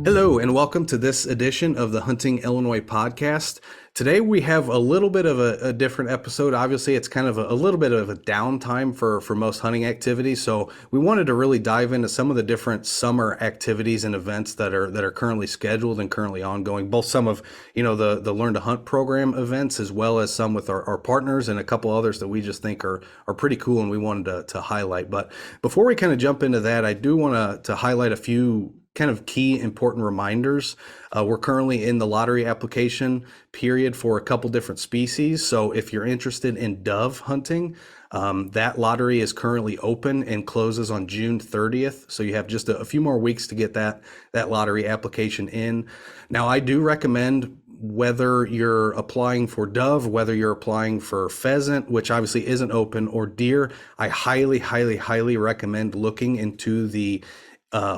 Hello, and welcome to this edition of the Hunting Illinois podcast. Today we have a little bit of a different episode. Obviously, it's kind of a little bit of a downtime for most hunting activities. So we wanted to really dive into some of the different summer activities and events that are currently scheduled and currently ongoing. Both some of the Learn to Hunt program events, as well as some with our partners and a couple others that we just think are pretty cool and we wanted to highlight. But before we kind of jump into that, I do want to highlight a few kind of key important reminders. We're currently in the lottery application period for a couple different species. So if you're interested in dove hunting, that lottery is currently open and closes on June 30th. So you have just a few more weeks to get that lottery application in. Now, I do recommend, whether you're applying for dove, whether you're applying for pheasant, which obviously isn't open, or deer, I highly, highly, highly recommend looking into the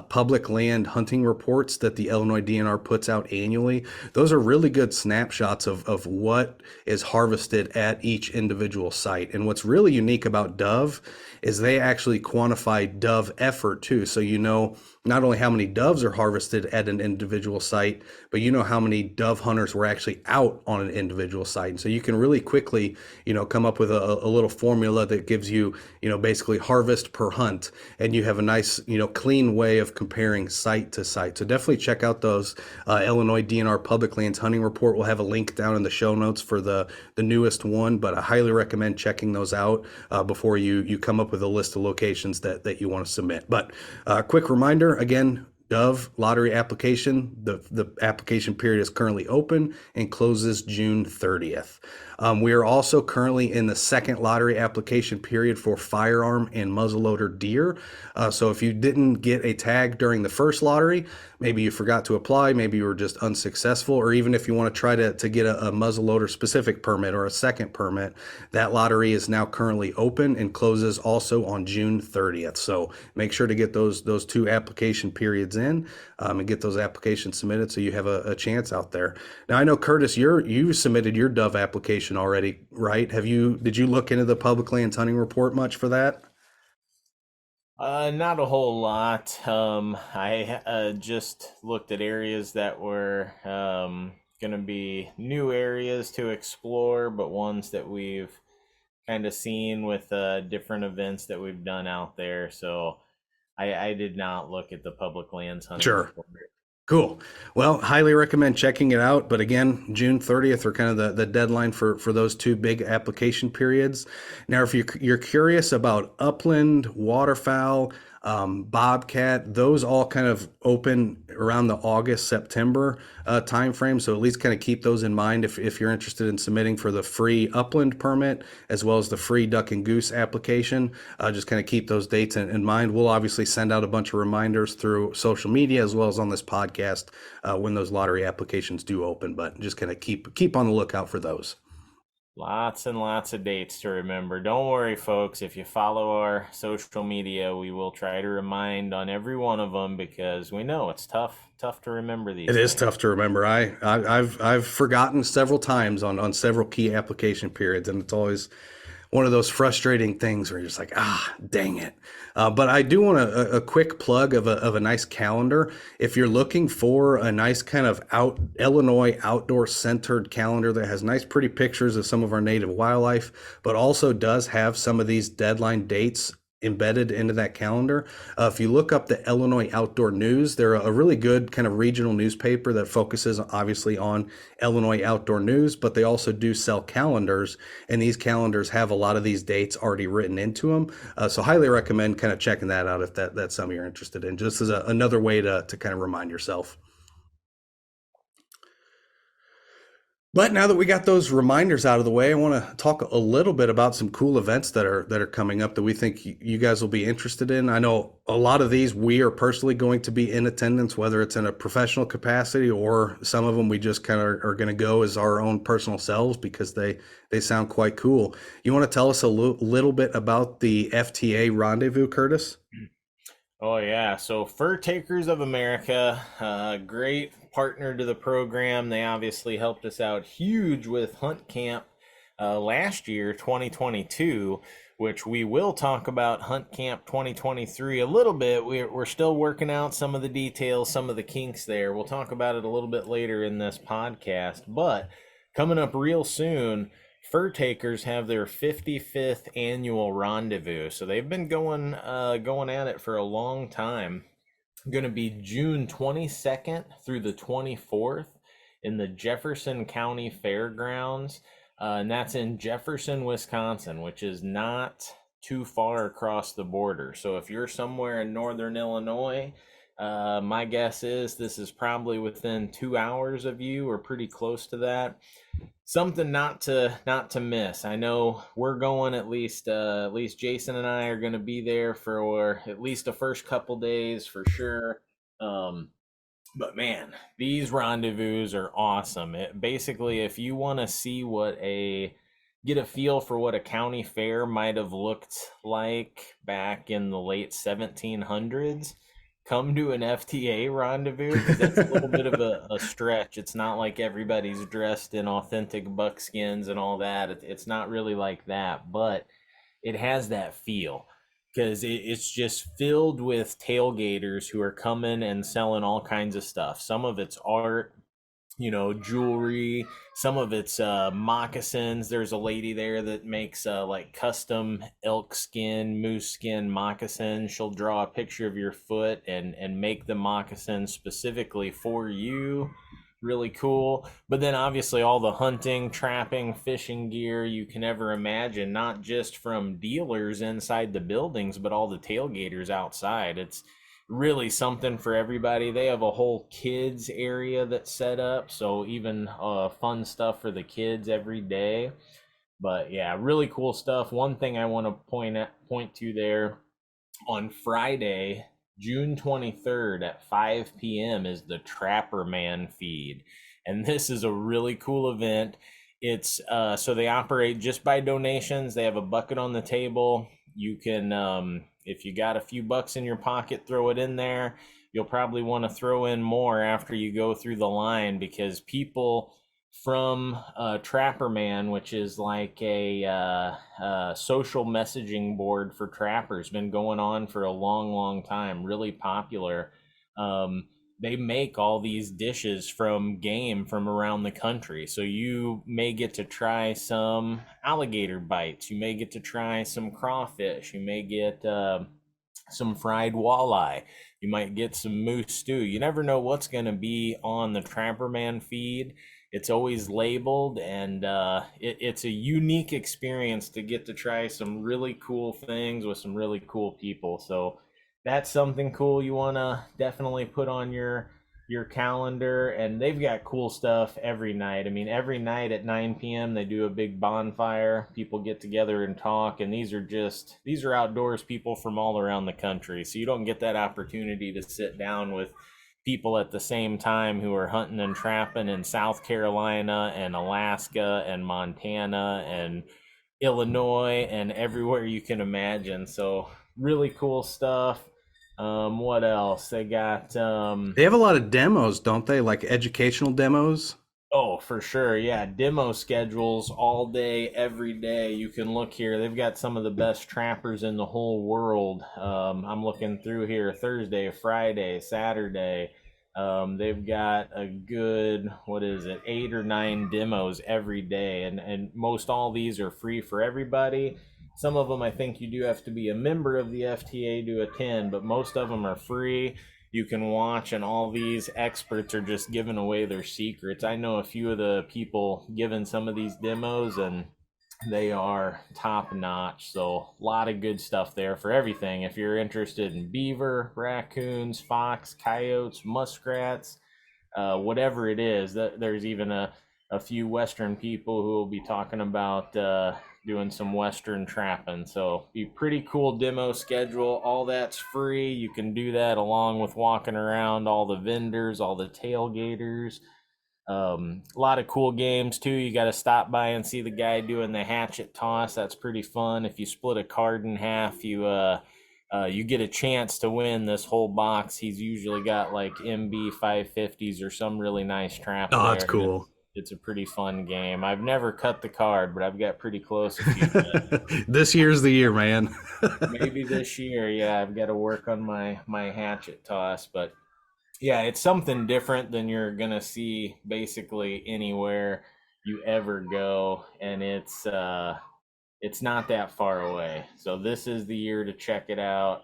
public land hunting reports that the Illinois DNR puts out annually. Those are really good snapshots of what is harvested at each individual site. And what's really unique about dove is they actually quantify dove effort too. So you know not only how many doves are harvested at an individual site, but you know how many dove hunters were actually out on an individual site. And so you can really quickly, come up with a little formula that gives you, basically harvest per hunt. And you have a nice, clean way of comparing site to site. So definitely check out those Illinois DNR Public Lands Hunting Report. We'll have a link down in the show notes for the newest one, but I highly recommend checking those out before you come up with a list of locations that you want to submit. But quick reminder, again, dove lottery application, the application period is currently open and closes June 30th. We are also currently in the second lottery application period for firearm and muzzleloader deer. So if you didn't get a tag during the first lottery, maybe you forgot to apply, maybe you were just unsuccessful, or even if you want to try to get a muzzleloader specific permit or a second permit, that lottery is now currently open and closes also on June 30th. So make sure to get those two application periods in and get those applications submitted so you have a chance out there. Now, I know, Curtis, you submitted your dove application already, right? Did you look into the public lands hunting report much for that? Not a whole lot. I just looked at areas that were going to be new areas to explore, but ones that we've kind of seen with different events that we've done out there. So I did not look at the public lands hunting Sure. report. Cool. Well, highly recommend checking it out. But again, June 30th are kind of the deadline for those two big application periods. Now, if you're curious about upland, waterfowl, bobcat, those all kind of open around the August, September timeframe. So at least kind of keep those in mind if you're interested in submitting for the free upland permit as well as the free duck and goose application. Just kind of keep those dates in mind. We'll obviously send out a bunch of reminders through social media as well as on this podcast when those lottery applications do open, but just kind of keep on the lookout for those. Lots and lots of dates to remember. Don't worry, folks. If you follow our social media, we will try to remind on every one of them because we know it's tough to remember It these is things. tough to remember. I've forgotten several times on several key application periods, and it's always one of those frustrating things where you're just like, dang it. But I do want a quick plug of a nice calendar. If you're looking for a nice kind of Illinois outdoor centered calendar that has nice, pretty pictures of some of our native wildlife, but also does have some of these deadline dates embedded into that calendar. If you look up the Illinois Outdoor News, they're a really good kind of regional newspaper that focuses obviously on Illinois outdoor news, but they also do sell calendars, and these calendars have a lot of these dates already written into them. So highly recommend kind of checking that out if that's something you're interested in, just as another way to kind of remind yourself. But now that we got those reminders out of the way, I want to talk a little bit about some cool events that are coming up that we think you guys will be interested in. I know a lot of these we are personally going to be in attendance, whether it's in a professional capacity or some of them we just kind of are going to go as our own personal selves because they sound quite cool. You want to tell us a little bit about the FTA Rendezvous, Curtis? Oh yeah, so Fur Takers of America, great partner to the program. They obviously helped us out huge with Hunt Camp last year, 2022, which we will talk about Hunt Camp 2023 a little bit. We're still working out some of the details, some of the kinks there. We'll talk about it a little bit later in this podcast. But coming up real soon, Fur Takers have their 55th annual rendezvous. So they've been going at it for a long time. Going to be June 22nd through the 24th in the Jefferson County Fairgrounds. And that's in Jefferson, Wisconsin, which is not too far across the border. So if you're somewhere in northern Illinois, my guess is this is probably within 2 hours of you or pretty close to that. Something not to miss. I know we're going, at least Jason and I are going to be there for at least the first couple days for sure. But man, these rendezvous are awesome. Basically, if you want to see get a feel for what a county fair might have looked like back in the late 1700s, come to an FTA rendezvous because that's a little bit of a stretch. It's not like everybody's dressed in authentic buckskins and all that. It's not really like that, but it has that feel because it's just filled with tailgaters who are coming and selling all kinds of stuff. Some of it's art, jewelry. Some of it's moccasins. There's a lady there that makes like custom elk skin, moose skin moccasins. She'll draw a picture of your foot and make the moccasin specifically for you. Really cool. But then obviously all the hunting, trapping, fishing gear you can ever imagine, not just from dealers inside the buildings, but all the tailgaters outside. It's really something for everybody. They have a whole kids area that's set up, so even fun stuff for the kids every day. But yeah, really cool stuff. One thing I want to point to there, on Friday, June 23rd at 5 p.m. is the Trapper Man feed. And this is a really cool event. It's so they operate just by donations. They have a bucket on the table. You can if you got a few bucks in your pocket, throw it in there. You'll probably want to throw in more after you go through the line because people from Trapper Man, which is like a social messaging board for trappers, been going on for a long, long time, really popular. They make all these dishes from game from around the country. So you may get to try some alligator bites. You may get to try some crawfish. You may get some fried walleye. You might get some moose stew. You never know what's going to be on the Trapper Man feed. It's always labeled, and it's a unique experience to get to try some really cool things with some really cool people. So that's something cool you want to definitely put on your calendar. And they've got cool stuff every night. I mean, every night at 9 p.m. they do a big bonfire. People get together and talk, and these are outdoors people from all around the country. So you don't get that opportunity to sit down with people at the same time who are hunting and trapping in South Carolina and Alaska and Montana and Illinois and everywhere you can imagine. So really cool stuff. What else? They got They have a lot of demos, don't they? Like educational demos. oh, for sure. Yeah, demo schedules all day, every day. You can look here. They've got some of the best trappers in the whole world. I'm looking through here Thursday, Friday, Saturday. They've got a good, what is it, 8 or 9 demos every day. And most all these are free for everybody. Some of them I think you do have to be a member of the FTA to attend, but most of them are free. You can watch, and all these experts are just giving away their secrets. I know a few of the people giving some of these demos, and they are top notch. So a lot of good stuff there for everything. If you're interested in beaver, raccoons, fox, coyotes, muskrats, whatever it is, there's even a few Western people who will be talking about doing some Western trapping. So be pretty cool demo schedule. All that's free. You can do that along with walking around all the vendors, all the tailgaters. A lot of cool games too. You got to stop by and see the guy doing the hatchet toss. That's pretty fun. If you split a card in half, you get a chance to win this whole box. He's usually got like MB 550s or some really nice trap Oh, there. that's cool. it's a pretty fun game. I've never cut the card, but I've got pretty close a few times. This year's the year, man. Maybe this year, yeah, I've got to work on my hatchet toss, but yeah, it's something different than you're gonna see basically anywhere you ever go, and it's not that far away. So this is the year to check it out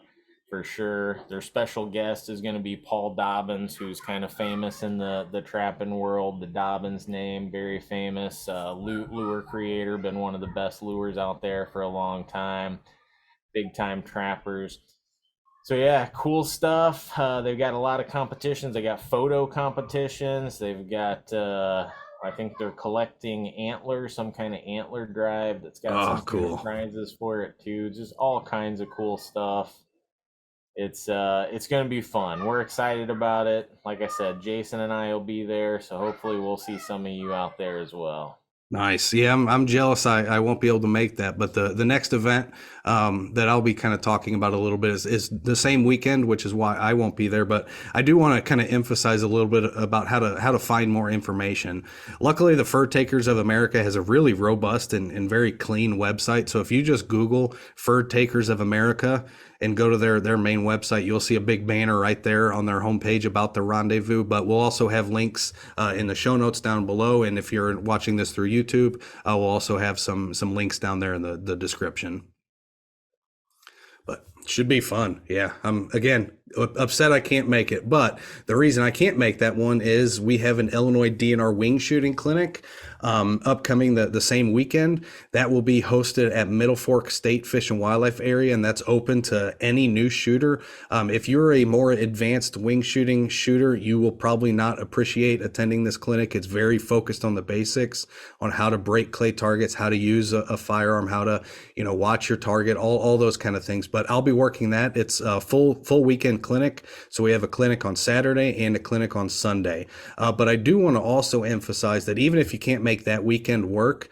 for sure. Their special guest is going to be Paul Dobbins, who's kind of famous in the trapping world. The Dobbins name, very famous lure creator, been one of the best lures out there for a long time. Big time trappers. So yeah, cool stuff. They've got a lot of competitions. They got photo competitions. They've got I think they're collecting antlers, some kind of antler drive that's got Oh, some kind of cool. prizes for it too. Just all kinds of cool stuff. It's going to be fun. We're excited about it. Like I said, Jason and I will be there, so hopefully we'll see some of you out there as well. Nice. Yeah, I'm jealous. I won't be able to make that, but the next event that I'll be kind of talking about a little bit is the same weekend, which is why I won't be there. But I do want to kind of emphasize a little bit about how to find more information. Luckily, the Fur Takers of America has a really robust and very clean website. So if you just Google Fur Takers of America and go to their main website, you'll see a big banner right there on their homepage about the rendezvous. But we'll also have links in the show notes down below. And if you're watching this through YouTube, we'll also have some links down there in the description. But it should be fun. Yeah, I'm again upset I can't make it, but the reason I can't make that one is we have an Illinois DNR wing shooting clinic upcoming the same weekend. That will be hosted at Middle Fork State Fish and Wildlife Area, and that's open to any new shooter. If you're a more advanced wing shooting shooter, you will probably not appreciate attending this clinic. It's very focused on the basics, on how to break clay targets, how to use a firearm, how to watch your target, all those kind of things. But I'll be working that. It's a full weekend clinic. So we have a clinic on Saturday and a clinic on Sunday. But I do want to also emphasize that even if you can't make that weekend work,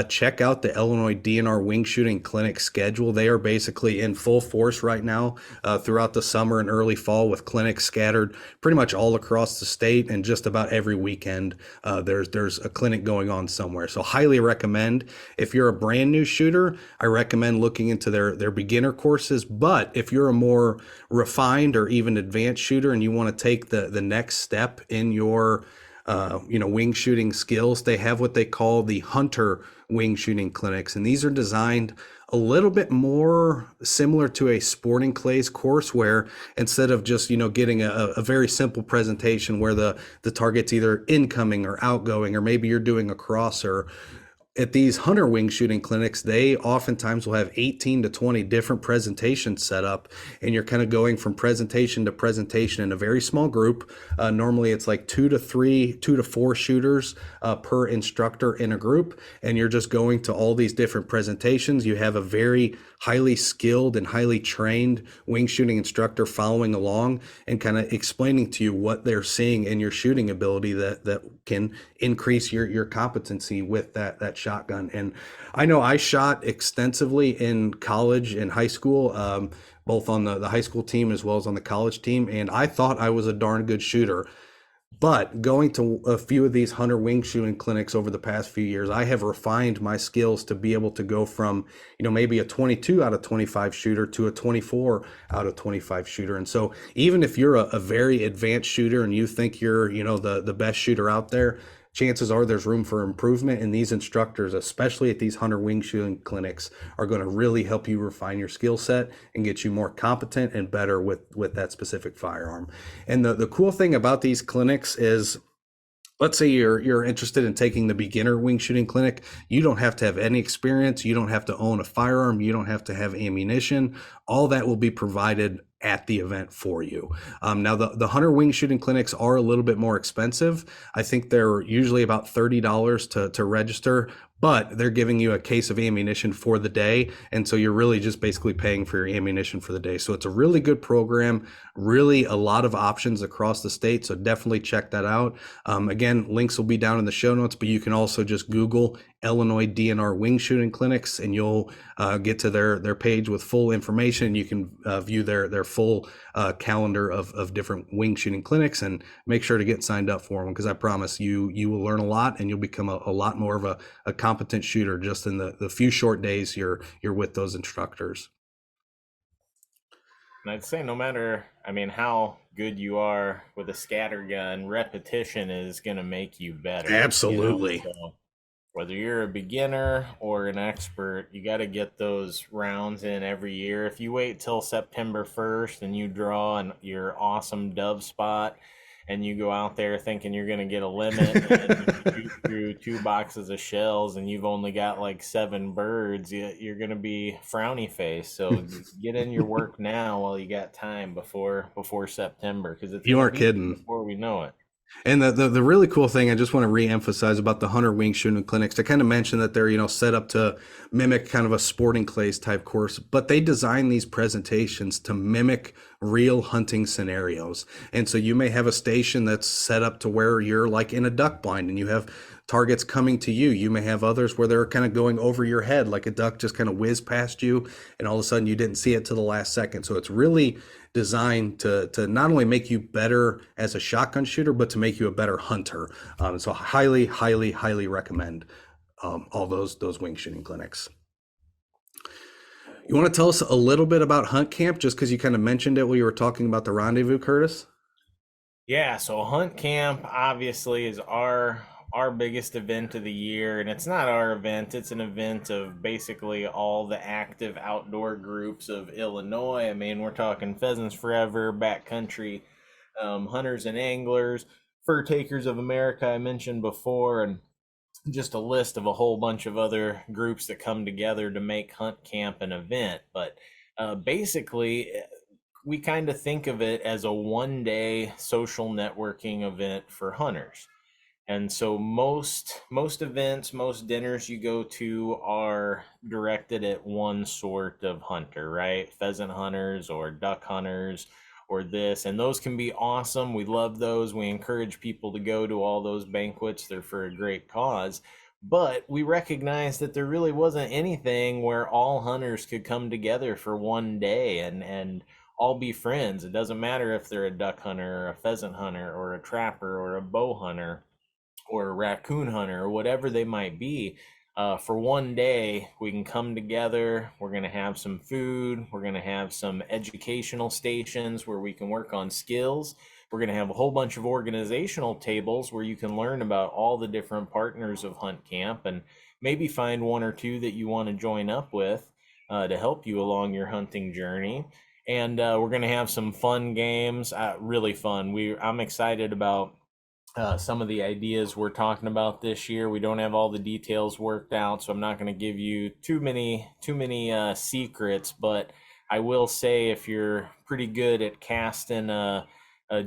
check out the Illinois DNR wing shooting clinic schedule. They are basically in full force right now throughout the summer and early fall, with clinics scattered pretty much all across the state, and just about every weekend there's a clinic going on somewhere. So highly recommend. If you're a brand new shooter, I recommend looking into their beginner courses. But if you're a more refined or even advanced shooter and you want to take the next step in your wing shooting skills, they have what they call the hunter wing shooting clinics, and these are designed a little bit more similar to a sporting clays course, where instead of just getting a very simple presentation where the target's either incoming or outgoing, or maybe you're doing a crosser, at these hunter wing shooting clinics, they oftentimes will have 18 to 20 different presentations set up, and you're kind of going from presentation to presentation in a very small group. Normally it's like 2 to 4 shooters per instructor in a group, and you're just going to all these different presentations. You have a very highly skilled and highly trained wing shooting instructor following along and kind of explaining to you what they're seeing in your shooting ability that can increase your competency with that shotgun. And I know I shot extensively in college and high school, both on the high school team as well as on the college team, and I thought I was a darn good shooter. But going to a few of these hunter wing shooting clinics over the past few years, I have refined my skills to be able to go from, maybe a 22 out of 25 shooter to a 24 out of 25 shooter. And so even if you're a very advanced shooter and you think you're, the best shooter out there, chances are there's room for improvement, and these instructors, especially at these hunter wing shooting clinics, are going to really help you refine your skill set and get you more competent and better with that specific firearm. And the cool thing about these clinics is, let's say you're interested in taking the beginner wing shooting clinic. You don't have to have any experience. You don't have to own a firearm. You don't have to have ammunition. All that will be provided at the event for you. Now, the hunter wing shooting clinics are a little bit more expensive. I think they're usually about $30 to register, but they're giving you a case of ammunition for the day. And so you're really just basically paying for your ammunition for the day. So it's a really good program, really a lot of options across the state. So definitely check that out. Again, links will be down in the show notes, but you can also just Google Illinois DNR wing shooting clinics, and you'll get to their page with full information. You can view their full calendar of different wing shooting clinics, and make sure to get signed up for them, because I promise you will learn a lot, and you'll become a lot more of a competent shooter just in the few short days you're with those instructors. And I'd say no matter, I mean, how good you are with a scatter gun, repetition is going to make you better, you know? Absolutely. So whether you're a beginner or an expert, you got to get those rounds in every year. If you wait till September 1st and you draw your awesome dove spot and you go out there thinking you're going to get a limit, and then you shoot through 2 boxes of shells and you've only got like 7 birds, you're going to be frowny face. So get in your work now while you got time before September, because it's You going to aren't be kidding. before we know it. And the really cool thing I just want to reemphasize about the hunter wing shooting clinics, I kind of mentioned that they're, set up to mimic kind of a sporting clays type course, but they design these presentations to mimic real hunting scenarios. And so you may have a station that's set up to where you're like in a duck blind and you have targets coming to you. You may have others where they're kind of going over your head, like a duck just kind of whizzed past you, and all of a sudden you didn't see it to the last second. So it's really designed to not only make you better as a shotgun shooter, but to make you a better hunter. So highly, highly, highly recommend all those wing shooting clinics. You want to tell us a little bit about Hunt Camp, just because you kind of mentioned it while you were talking about the rendezvous, Curtis? Yeah, so Hunt Camp obviously is our biggest event of the year, and it's not our event, it's an event of basically all the active outdoor groups of Illinois. I mean, we're talking Pheasants Forever, Backcountry, Hunters and Anglers, Fur Takers of America, I mentioned before, and just a list of a whole bunch of other groups that come together to make Hunt Camp an event. But basically, we kind of think of it as a 1 day social networking event for hunters. And so most events, most dinners you go to are directed at one sort of hunter, right? Pheasant hunters or duck hunters or this, and those can be awesome. We love those. We encourage people to go to all those banquets. They're for a great cause. But we recognize that there really wasn't anything where all hunters could come together for 1 day and all be friends. It doesn't matter if they're a duck hunter or a pheasant hunter or a trapper or a bow hunter or a raccoon hunter or whatever they might be. For 1 day, we can come together. We're going to have some food. We're going to have some educational stations where we can work on skills. We're going to have a whole bunch of organizational tables where you can learn about all the different partners of Hunt Camp and maybe find one or two that you want to join up with to help you along your hunting journey. And we're going to have some fun games, really fun. I'm excited about some of the ideas we're talking about this year. We don't have all the details worked out, so I'm not going to give you too many secrets. But I will say, if you're pretty good at casting a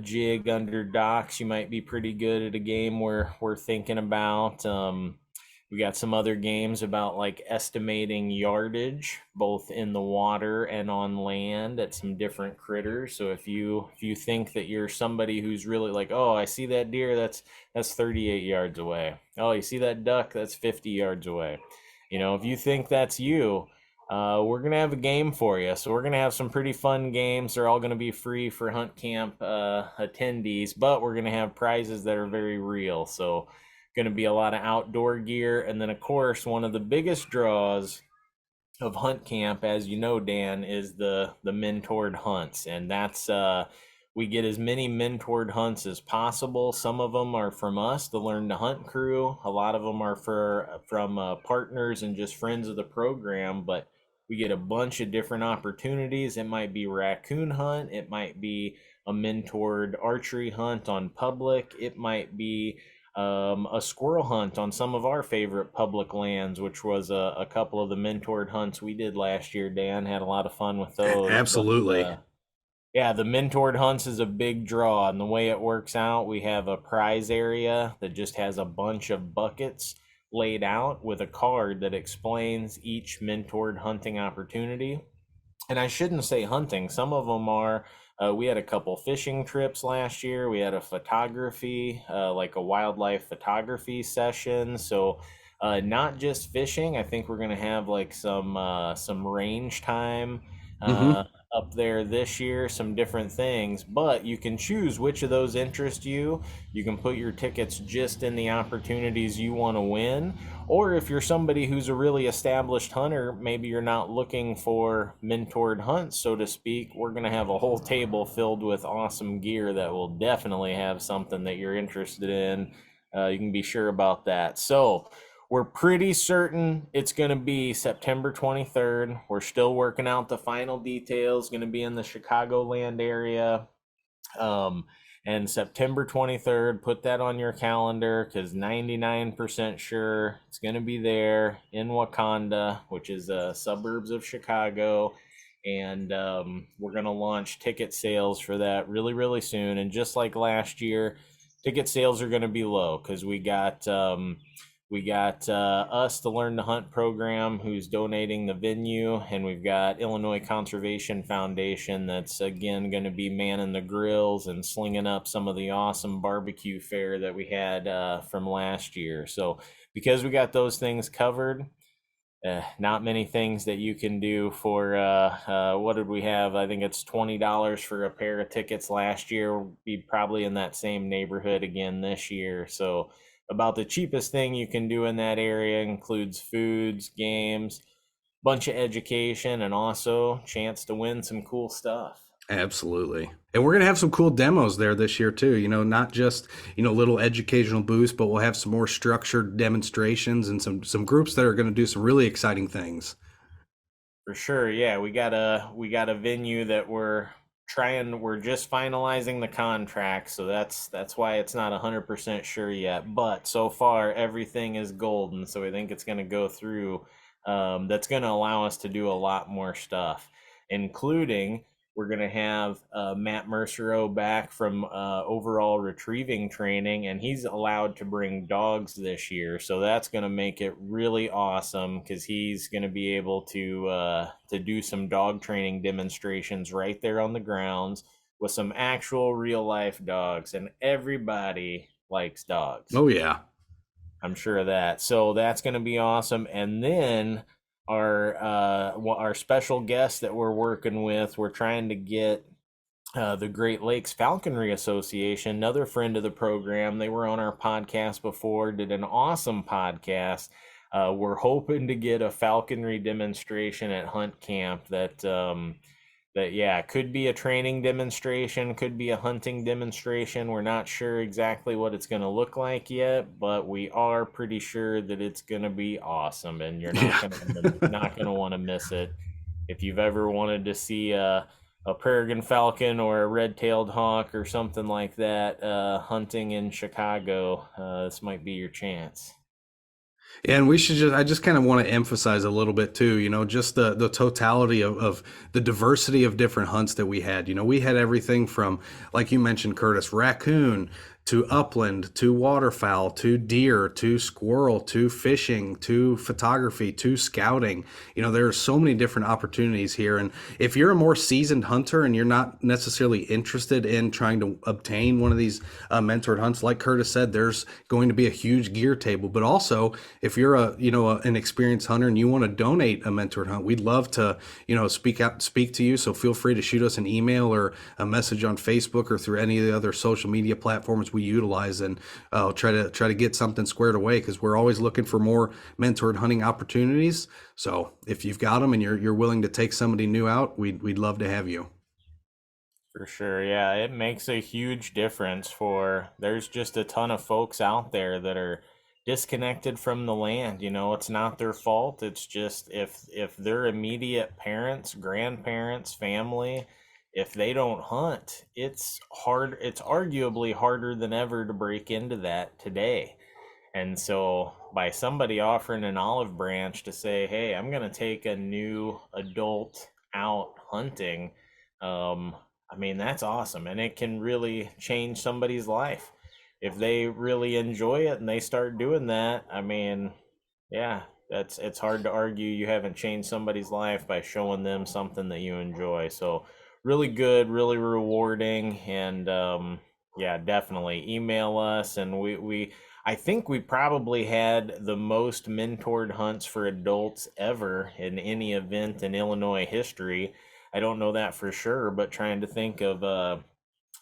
jig under docks, you might be pretty good at a game we're thinking about. We got some other games about like estimating yardage, both in the water and on land at some different critters. So if you think that you're somebody who's really like, oh, I see that deer, that's 38 yards away. Oh, you see that duck, that's 50 yards away. If you think that's you, we're gonna have a game for you. So we're gonna have some pretty fun games. They're all gonna be free for Hunt Camp attendees, but we're gonna have prizes that are very real. So going to be a lot of outdoor gear. And then, of course, one of the biggest draws of Hunt Camp, as you know, Dan, is the mentored hunts. And that's we get as many mentored hunts as possible. Some of them are from us, the Learn to Hunt crew. A lot of them are from partners and just friends of the program. But we get a bunch of different opportunities. It might be raccoon hunt. It might be a mentored archery hunt on public. It might be a squirrel hunt on some of our favorite public lands, which was a couple of the mentored hunts we did last year. Dan had a lot of fun with those. But Absolutely. yeah, the mentored hunts is a big draw. And the way it works out, we have a prize area that just has a bunch of buckets laid out with a card that explains each mentored hunting opportunity. And I shouldn't say hunting. Some of them are. We had a couple fishing trips last year. We had a photography, like a wildlife photography session. So Not just fishing. I think we're gonna have like some range time Hmm. uh, up there this year, some different things. But you can choose which of those interest you. You can put your tickets just in the opportunities you want to win. Or if you're somebody who's a really established hunter, maybe you're not looking for mentored hunts, so to speak, we're going to have a whole table filled with awesome gear that will definitely have something that you're interested in. You can be sure about that. So, we're pretty certain it's going to be September 23rd. We're still working out the final details. Going to be in the Chicagoland area. Um, and September 23rd, put that on your calendar because 99% sure it's going to be there in Wakanda, which is suburbs of Chicago. And we're going to launch ticket sales for that really, really soon. And just like last year, ticket sales are going to be low because we got us to Learn to Hunt program who's donating the venue, and we've got Illinois Conservation Foundation that's again going to be manning the grills and slinging up some of the awesome barbecue fare that we had from last year. So because we got those things covered, not many things that you can do for what did we have? I think it's $20 for a pair of tickets last year. We'll be probably in that same neighborhood again this year. So about the cheapest thing you can do in that area includes foods, games, bunch of education, and also chance to win some cool stuff. Absolutely. And we're going to have some cool demos there this year too, not just, little educational boosts, but we'll have some more structured demonstrations and some groups that are going to do some really exciting things. For sure, yeah. We got a venue that we're just finalizing the contract, so that's why it's not 100% sure yet. But so far everything is golden, so we think it's gonna go through. That's gonna allow us to do a lot more stuff, including we're gonna have Matt Mercero back from overall retrieving training, and he's allowed to bring dogs this year. So that's gonna make it really awesome because he's gonna be able to do some dog training demonstrations right there on the grounds with some actual real life dogs, and everybody likes dogs. Oh yeah. I'm sure of that. So that's going to be awesome. And then our special guest that we're working with, we're trying to get the Great Lakes Falconry Association, another friend of the program. They were on our podcast before, did an awesome podcast. We're hoping to get a falconry demonstration at hunt camp that yeah, could be a training demonstration, could be a hunting demonstration. We're not sure exactly what it's going to look like yet, but we are pretty sure that it's going to be awesome, and you're not Yeah. going to not going to want to miss it. If you've ever wanted to see a peregrine falcon or a red-tailed hawk or something like that hunting in Chicago, this might be your chance. And I just kind of want to emphasize a little bit too, just the totality of the diversity of different hunts that we had. We had everything from, like you mentioned, Curtis, raccoon to upland to waterfowl to deer to squirrel to fishing to photography to scouting. There are so many different opportunities here. And if you're a more seasoned hunter and you're not necessarily interested in trying to obtain one of these mentored hunts, like Curtis said, there's going to be a huge gear table. But also, if you're an experienced hunter and you want to donate a mentored hunt, we'd love to speak to you. So feel free to shoot us an email or a message on Facebook or through any of the other social media platforms we utilize, and try to get something squared away because we're always looking for more mentored hunting opportunities. So if you've got them and you're willing to take somebody new out, we'd love to have you. For sure, yeah, it makes a huge difference for there's just a ton of folks out there that are disconnected from the land. It's not their fault. It's just if their immediate parents, grandparents, family, if they don't hunt, it's hard, it's arguably harder than ever to break into that today. And so, by somebody offering an olive branch to say, "Hey, I'm going to take a new adult out hunting," um, I mean, that's awesome. And it can really change somebody's life. If they really enjoy it and they start doing that, I mean, yeah, it's hard to argue you haven't changed somebody's life by showing them something that you enjoy. So, really good, really rewarding, and yeah, definitely email us, and we I think we probably had the most mentored hunts for adults ever in any event in Illinois history. I don't know that for sure, but trying to think of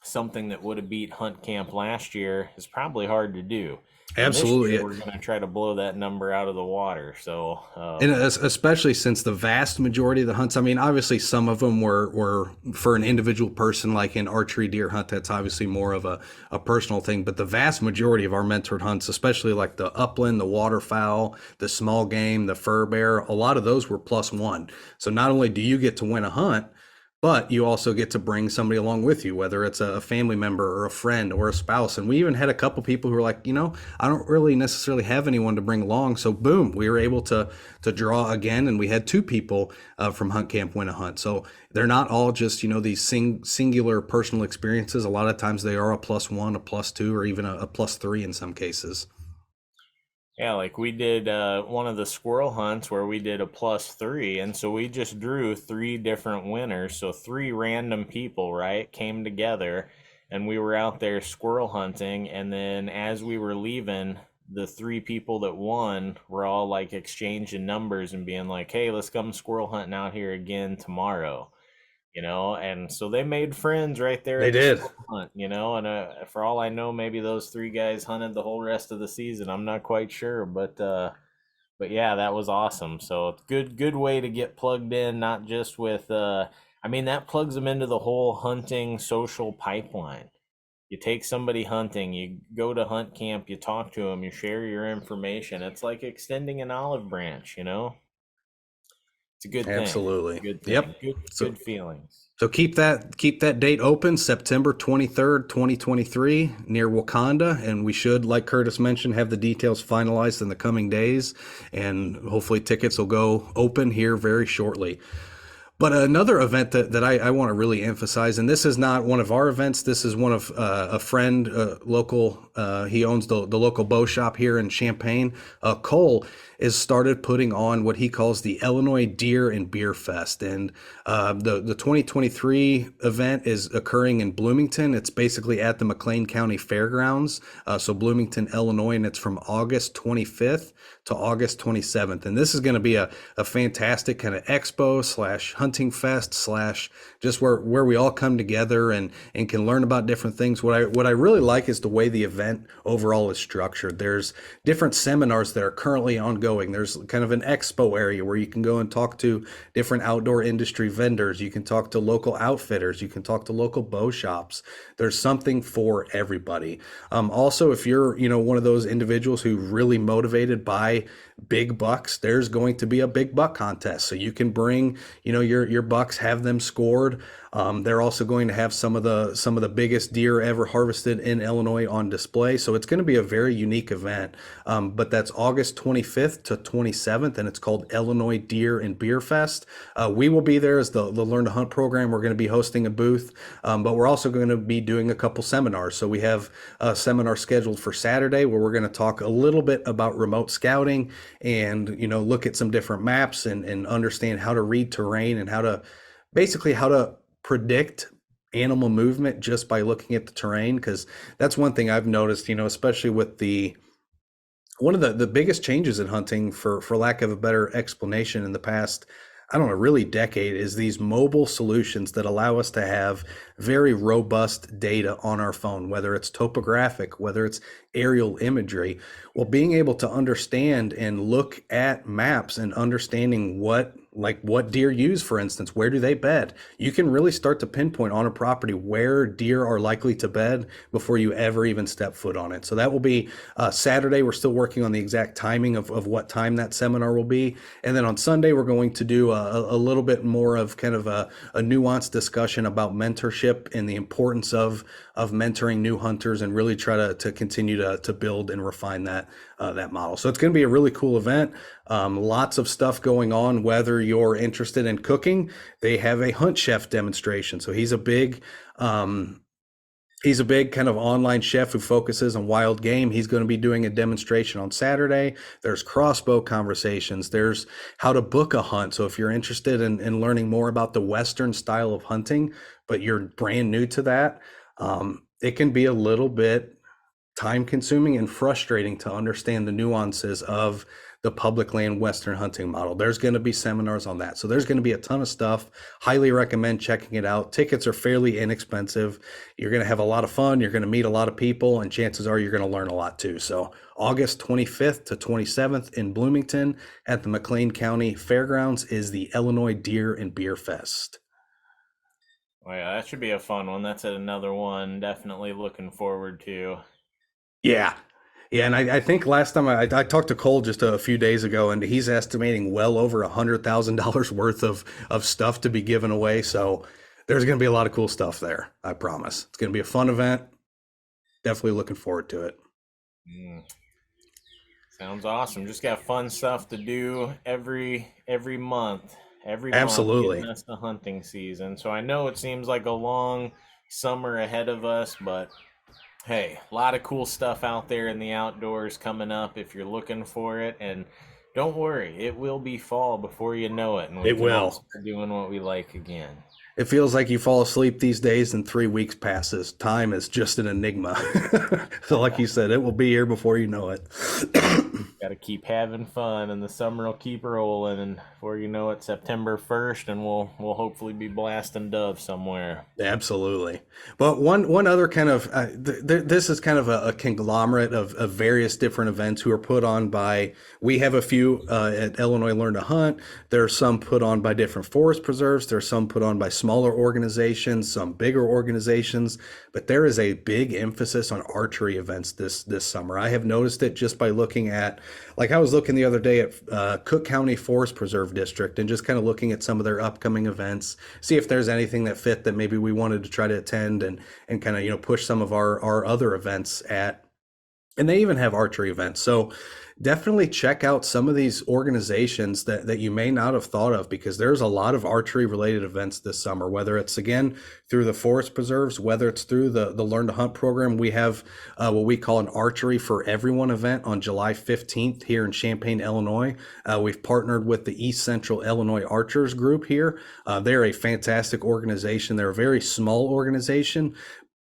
something that would have beat Hunt Camp last year is probably hard to do. And this year Absolutely. we're going to try to blow that number out of the water. So, And especially since the vast majority of the hunts, I mean, obviously some of them were for an individual person, like an archery deer hunt, that's obviously more of a personal thing. But the vast majority of our mentored hunts, especially like the upland, the waterfowl, the small game, the fur bear, a lot of those were +1. So not only do you get to win a hunt, but you also get to bring somebody along with you, whether it's a family member or a friend or a spouse. And we even had a couple people who were like, I don't really necessarily have anyone to bring along. So boom, we were able to draw again, and we had two people from Hunt Camp win a hunt. So they're not all just these singular personal experiences. A lot of times they are a +1, a +2, or even a +3 in some cases. yeah, like we did one of the squirrel hunts where we did a +3. And so we just drew three different winners. So three random people, right, came together and we were out there squirrel hunting. And then as we were leaving, the three people that won were all like exchanging numbers and being like, hey, let's come squirrel hunting out here again tomorrow. And so they made friends right there They at the did. squirrel hunt, and for all I know, maybe those three guys hunted the whole rest of the season. I'm not quite sure, but yeah, that was awesome. So good way to get plugged in, not just with I mean, that plugs them into the whole hunting social pipeline. You take somebody hunting, you go to hunt camp, you talk to them, you share your information. It's like extending an olive branch. It's a good thing. It's Absolutely. a good Yep. thing. Good feelings. So keep that date open, September 23rd, 2023, near Wakanda, and we should, like Curtis mentioned, have the details finalized in the coming days, and hopefully tickets will go open here very shortly. But another event that I want to really emphasize, and this is not one of our events, this is one of a friend, local, he owns the local bow shop here in Champaign. Cole is started putting on what he calls the Illinois Deer and Beer Fest. And the 2023 event is occurring in Bloomington. It's basically at the McLean County Fairgrounds, so Bloomington, Illinois, and it's from August 25th to August 27th. And this is going to be a fantastic kind of expo slash hunting fest slash just where we all come together and can learn about different things. What I really like is the way the event overall is structured. There's different seminars that are currently ongoing. There's kind of an expo area where you can go and talk to different outdoor industry vendors. You can talk to local outfitters. You can talk to local bow shops. There's something for everybody. Also, if you're one of those individuals who really motivated by big bucks, there's going to be a big buck contest. So you can bring, your bucks, have them scored. They're also going to have some of the biggest deer ever harvested in Illinois on display. So it's going to be a very unique event. But that's August 25th to 27th, and it's called Illinois Deer and Beer Fest. We will be there as the Learn to Hunt program. We're going to be hosting a booth, but we're also going to be doing a couple seminars. So we have a seminar scheduled for Saturday where we're going to talk a little bit about remote scouting and look at some different maps and understand how to read terrain and how to predict animal movement just by looking at the terrain, because that's one thing I've noticed, especially with one of the biggest changes in hunting, for lack of a better explanation, in the past, I don't know, really decade, is these mobile solutions that allow us to have very robust data on our phone, whether it's topographic, whether it's aerial imagery. Well, being able to understand and look at maps and understanding what deer use, for instance, where do they bed? You can really start to pinpoint on a property where deer are likely to bed before you ever even step foot on it. So that will be Saturday. We're still working on the exact timing of what time that seminar will be. And then on Sunday, we're going to do a little bit more of kind of a nuanced discussion about mentorship and the importance of mentoring new hunters, and really try to continue to build and refine that model. So it's going to be a really cool event. Lots of stuff going on. Whether you're interested in cooking, they have a hunt chef demonstration. So he's a big kind of online chef who focuses on wild game. He's going to be doing a demonstration on Saturday. There's crossbow conversations. There's how to book a hunt. So if you're interested in learning more about the Western style of hunting, but you're brand new to that, it can be a little bit time consuming and frustrating to understand the nuances of the public land Western hunting model. There's going to be seminars on that. So there's going to be a ton of stuff. Highly recommend checking it out. Tickets are fairly inexpensive. You're going to have a lot of fun. You're going to meet a lot of people, and chances are you're going to learn a lot too. So August 25th to 27th in Bloomington at the McLean County Fairgrounds is the Illinois Deer and Beer Fest. Oh yeah, that should be a fun one. That's another one definitely looking forward to. Yeah. Yeah, and I think last time I talked to Cole just a few days ago, and he's estimating well over $100,000 worth of stuff to be given away. So there's going to be a lot of cool stuff there. I promise. It's going to be a fun event. Definitely looking forward to it. Mm, sounds awesome. Just got fun stuff to do every month. Every month getting Absolutely. us to hunting season. So I know it seems like a long summer ahead of us, but hey, a lot of cool stuff out there in the outdoors coming up if you're looking for it. And don't worry, it will be fall before you know it, and we It can all will. start doing what we like again. It feels like you fall asleep these days and 3 weeks passes. Time is just an enigma. So, like you said, it will be here before you know it. Got to keep having fun, and the summer will keep rolling. And before you know it, September 1st, and we'll hopefully be blasting doves somewhere. Absolutely. But one other kind of this is kind of a conglomerate of various different events who are put on by. We have a few at Illinois Learn to Hunt. There are some put on by different forest preserves. There are some put on by smaller organizations, some bigger organizations. But there is a big emphasis on archery events this summer. I have noticed it just by looking at, like I was looking the other day at Cook County Forest Preserve District and just kind of looking at some of their upcoming events, see if there's anything that fit that maybe we wanted to try to attend and kind of push some of our other events at. And they even have archery events. So definitely check out some of these organizations that you may not have thought of, because there's a lot of archery related events this summer, whether it's again through the forest preserves, whether it's through the Learn to Hunt program. We have what we call an Archery for Everyone event on July 15th here in Champaign, Illinois. We've partnered with the East Central Illinois Archers Group here. They're a fantastic organization. They're a very small organization,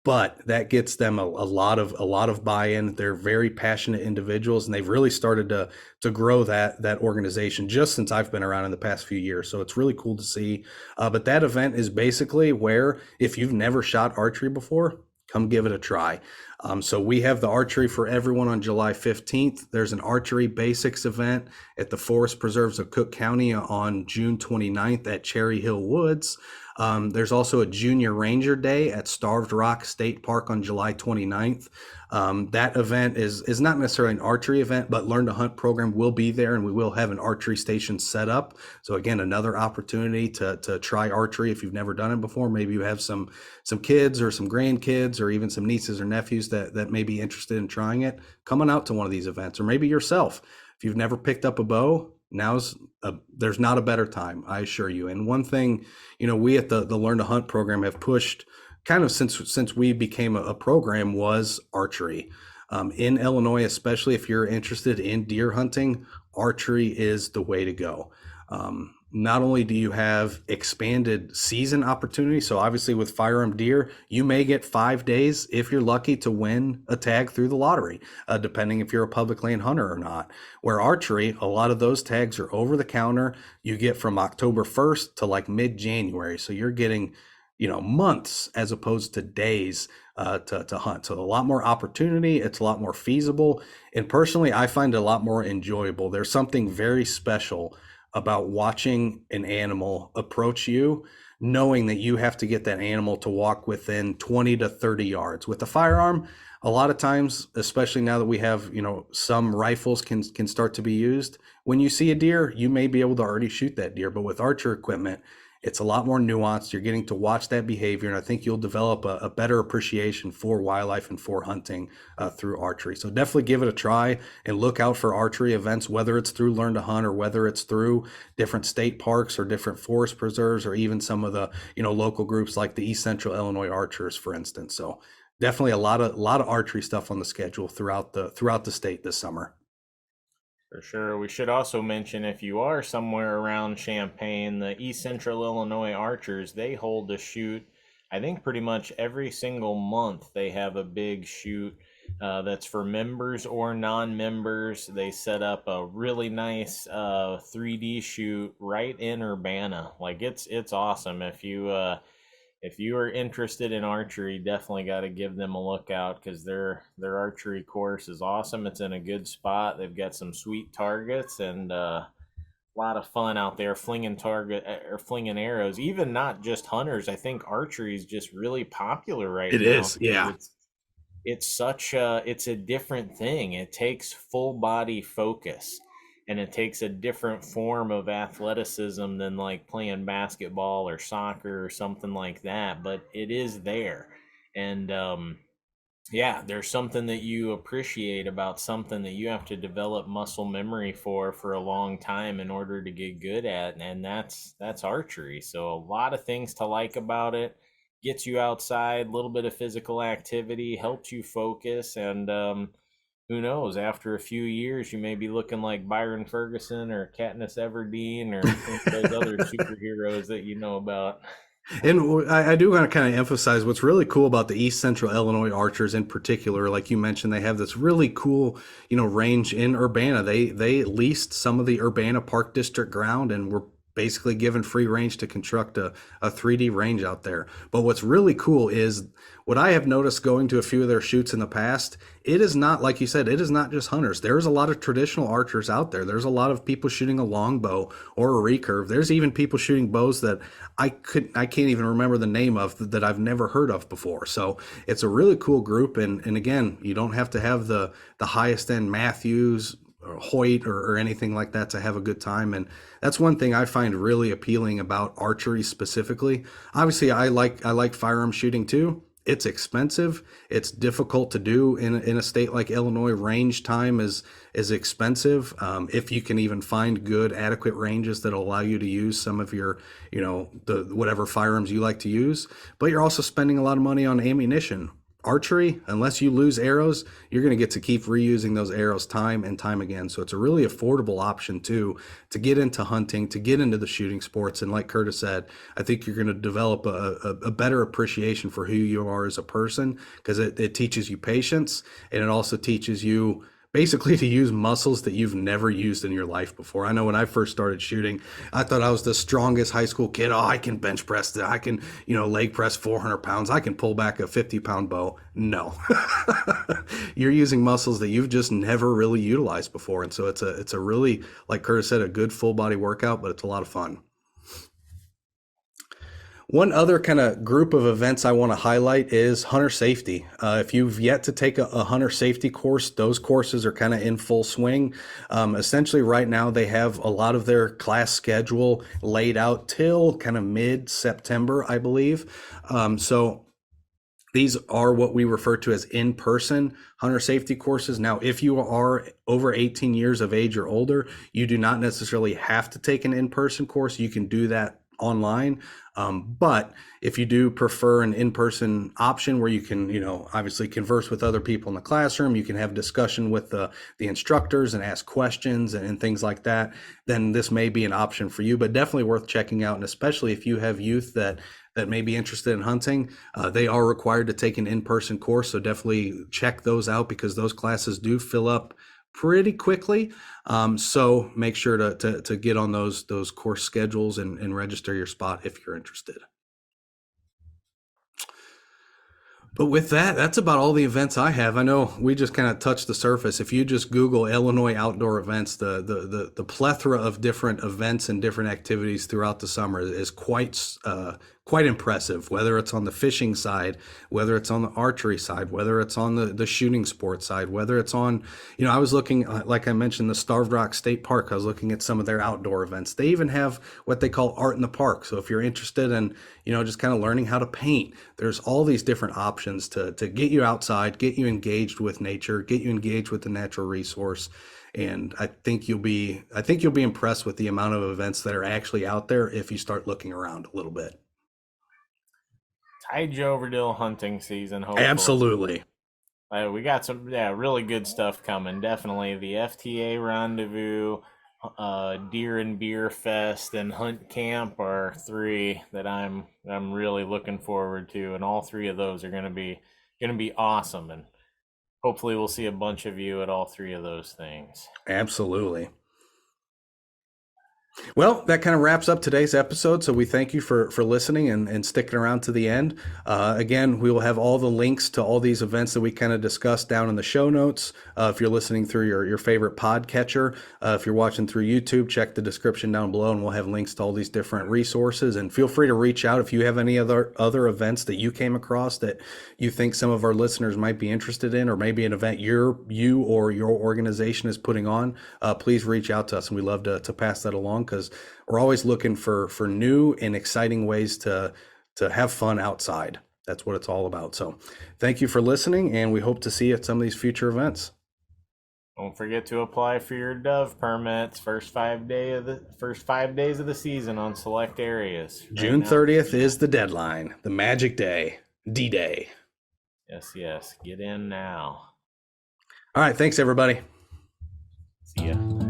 but that gets them a lot of buy-in. They're very passionate individuals, and they've really started to grow that organization just since I've been around in the past few years. So it's really cool to see. But that event is basically where, if you've never shot archery before, come give it a try. So we have the Archery for Everyone on July 15th. There's an archery basics event at the Forest Preserves of Cook County on June 29th at Cherry Hill Woods. There's also a Junior Ranger Day at Starved Rock State Park on July 29th. That event is not necessarily an archery event, but Learn to Hunt program will be there, and we will have an archery station set up. So again, another opportunity to try archery if you've never done it before. Maybe you have some kids or some grandkids or even some nieces or nephews that may be interested in trying it. Coming out to one of these events, or maybe yourself. If you've never picked up a bow, there's not a better time, I assure you. And one thing, we at the Learn to Hunt program have pushed kind of since we became a program was archery. In Illinois, especially if you're interested in deer hunting, archery is the way to go. Not only do you have expanded season opportunities, so obviously with firearm deer, you may get 5 days if you're lucky to win a tag through the lottery, depending if you're a public land hunter or not. Where archery, a lot of those tags are over the counter. You get from October 1st to like mid-January. So you're getting, months as opposed to days to hunt. So a lot more opportunity. It's a lot more feasible. And personally, I find it a lot more enjoyable. There's something very special about watching an animal approach you, knowing that you have to get that animal to walk within 20 to 30 yards. With the firearm, a lot of times, especially now that we have, some rifles can start to be used. When you see a deer, you may be able to already shoot that deer, but with archer equipment, it's a lot more nuanced. You're getting to watch that behavior, and I think you'll develop a better appreciation for wildlife and for hunting through archery. So definitely give it a try and look out for archery events, whether it's through Learn to Hunt or whether it's through different state parks or different forest preserves, or even some of the local groups like the East Central Illinois Archers, for instance. So definitely a lot of archery stuff on the schedule throughout the state this summer. For sure. We should also mention, if you are somewhere around Champaign, the East Central Illinois Archers, they hold a shoot. I think pretty much every single month they have a big shoot that's for members or non-members. They set up a really nice 3D shoot right in Urbana. Like it's awesome. If you are interested in archery, definitely got to give them a look out because their archery course is awesome. It's in a good spot. They've got some sweet targets and a lot of fun out there flinging target or flinging arrows. Even not just hunters. I think archery is just really popular right It now is, because yeah. it's a different thing. It takes full body focus, and it takes a different form of athleticism than like playing basketball or soccer or something like that, but it is there. And yeah, there's something that you appreciate about something that you have to develop muscle memory for a long time in order to get good at, and that's archery. So a lot of things to like about it. Gets you outside, a little bit of physical activity, helps you focus, and who knows, after a few years you may be looking like Byron Ferguson or Katniss Everdeen or any of those other superheroes that you know about. And I do want to kind of emphasize what's really cool about the East Central Illinois Archers in particular. Like you mentioned, they have this really cool, range in Urbana. They leased some of the Urbana Park District ground and were basically given free range to construct a 3D range out there. But what's really cool is what I have noticed going to a few of their shoots in the past. It is not, like you said, it is not just hunters. There's a lot of traditional archers out there. There's a lot of people shooting a longbow or a recurve. There's even people shooting bows that I can't even remember the name of that I've never heard of before. So it's a really cool group, and again, you don't have to have the highest end Matthews or Hoyt or anything like that to have a good time. And that's one thing I find really appealing about archery specifically. Obviously, I like firearm shooting too. It's expensive. It's difficult to do in a state like Illinois. Range time is expensive. If you can even find good, adequate ranges that allow you to use some of your, the whatever firearms you like to use, but you're also spending a lot of money on ammunition. Archery, unless you lose arrows, you're going to get to keep reusing those arrows time and time again. So it's a really affordable option too to get into hunting, to get into the shooting sports. And like Curtis said, I think you're going to develop a better appreciation for who you are as a person because it teaches you patience, and it also teaches you basically to use muscles that you've never used in your life before. I know when I first started shooting, I thought I was the strongest high school kid. Oh, I can bench press that. I can, leg press 400 pounds. I can pull back a 50-pound bow. No, you're using muscles that you've just never really utilized before. And so it's a really, like Curtis said, a good full body workout, but it's a lot of fun. One other kind of group of events I want to highlight is hunter safety. If you've yet to take a hunter safety course, those courses are kind of in full swing. Essentially, right now, they have a lot of their class schedule laid out till kind of mid September, I believe. So these are what we refer to as in-person hunter safety courses. Now, if you are over 18 years of age or older, you do not necessarily have to take an in-person course. You can do that online. But if you do prefer an in-person option where you can, obviously converse with other people in the classroom, you can have discussion with the instructors and ask questions and things like that, then this may be an option for you, but definitely worth checking out. And especially if you have youth that may be interested in hunting, they are required to take an in-person course. So definitely check those out because those classes do fill up pretty quickly. So make sure to get on those course schedules and register your spot if you're interested. But with that, that's about all the events I have. I know we just kind of touched the surface. If you just Google Illinois outdoor events, the plethora of different events and different activities throughout the summer is quite impressive. Whether it's on the fishing side, whether it's on the archery side, whether it's on the shooting sports side, whether it's on, I was looking, like I mentioned, the Starved Rock State Park. I was looking at some of their outdoor events. They even have what they call art in the park. So if you're interested in, just kind of learning how to paint, there's all these different options to get you outside, get you engaged with nature, get you engaged with the natural resource. And I think you'll be impressed with the amount of events that are actually out there if you start looking around a little bit. Tide you over till hunting season, hopefully. Absolutely. We got some, yeah, really good stuff coming. Definitely the FTA Rendezvous, Deer and Beer Fest, and Hunt Camp are three that I'm really looking forward to, and all three of those are gonna be awesome. And hopefully we'll see a bunch of you at all three of those things. Absolutely. Well, that kind of wraps up today's episode. So we thank you for listening and sticking around to the end. Again, we will have all the links to all these events that we kind of discussed down in the show notes. If you're listening through your favorite podcatcher, if you're watching through YouTube, check the description down below, and we'll have links to all these different resources. And feel free to reach out if you have any other events that you came across that you think some of our listeners might be interested in, or maybe an event you or your organization is putting on. Please reach out to us, and we love to pass that along, because we're always looking for new and exciting ways to have fun outside. That's what it's all about. So thank you for listening, and we hope to see you at some of these future events. Don't forget to apply for your dove permits first 5 days of the season on select areas. June 30th is the deadline, the magic day, D-Day. Yes. Get in now. All right. Thanks, everybody. See ya.